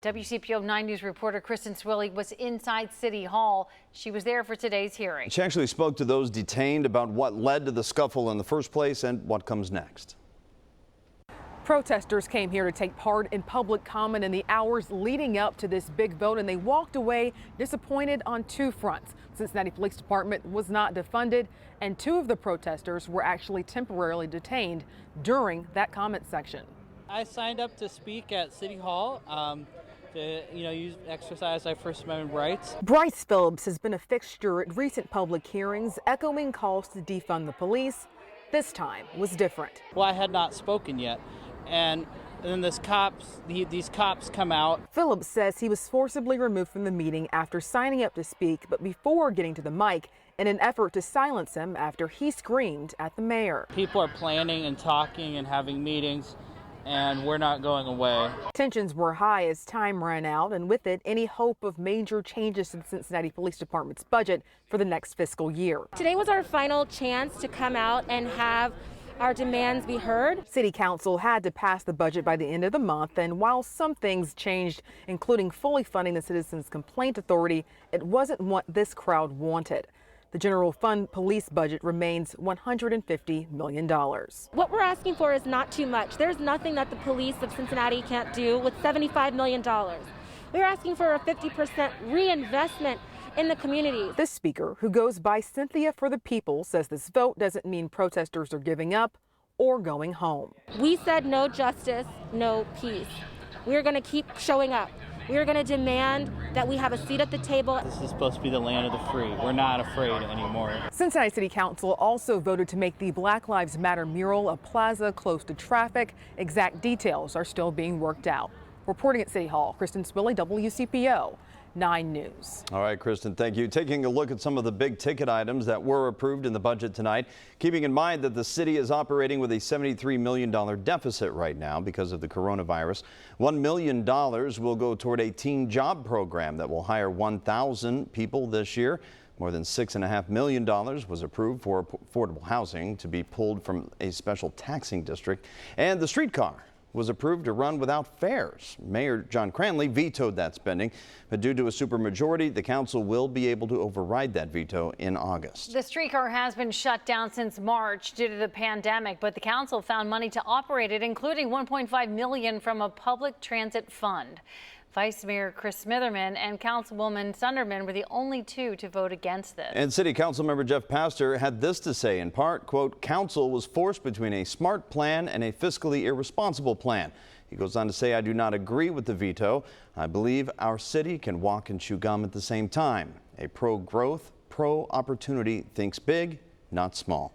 WCPO 9 News reporter KRISTEN SWILLEY was inside City Hall. She was there for today's hearing. She actually spoke to those detained about what led to the scuffle in the first place and what comes next. Protesters came here to take part in public comment in the hours leading up to this big vote, and they walked away disappointed on two fronts. Cincinnati Police Department was not defunded, and two of the protesters were actually temporarily detained during that comment section. I signed up to speak at City Hall to exercise my First Amendment rights. BRYCE PHILLIPS has been a fixture at recent public hearings, echoing calls to defund the police. This time was different. Well, I had not spoken yet, and then these cops come out. Phillips says he was forcibly removed from the meeting after signing up to speak, but before getting to the mic in an effort to silence him after he screamed at the mayor. People are planning and talking and having meetings, and we're not going away. Tensions were high as time ran out, and with it, any hope of major changes to the Cincinnati Police Department's budget for the next fiscal year. Today was our final chance to come out and have our demands be heard. City Council had to pass the budget by the end of the month, and while some things changed, including fully funding the Citizens Complaint Authority, it wasn't what this crowd wanted. The general fund police budget remains $150 million. What we're asking for is not too much. There's nothing that the police of Cincinnati can't do with $75 million. We're asking for a 50% reinvestment in the community. This speaker, who goes by Cynthia for the People, says this vote doesn't mean protesters are giving up or going home. We said no justice, no peace. We're going to keep showing up. We're going to demand that we have a seat at the table. This is supposed to be the land of the free. We're not afraid anymore. Cincinnati City Council also voted to make the Black Lives Matter mural a plaza close to traffic. Exact details are still being worked out. Reporting at City Hall, KRISTEN SWILLEY, WCPO 9 News. All right, KRISTEN, thank you. Taking a look at some of the big ticket items that were approved in the budget tonight, keeping in mind that the city is operating with a $73 million deficit right now because of the coronavirus. $1 million will go toward a teen job program that will hire 1,000 people this year. More than $6.5 million was approved for affordable housing to be pulled from a special taxing district. And the streetcar was approved to run without fares. Mayor John Cranley vetoed that spending, but due to a supermajority, the council will be able to override that veto in August. The streetcar has been shut down since March due to the pandemic, but the council found money to operate it, including $1.5 million from a public transit fund. Vice Mayor Chris Smitherman and Councilwoman Sunderman were the only two to vote against this. And City Council member Jeff Pastor had this to say, in part, quote, "Council was forced between a smart plan and a fiscally irresponsible plan." He goes on to say, "I do not agree with the veto. I believe our city can walk and chew gum at the same time. A pro-growth, pro-opportunity thinks big, not small."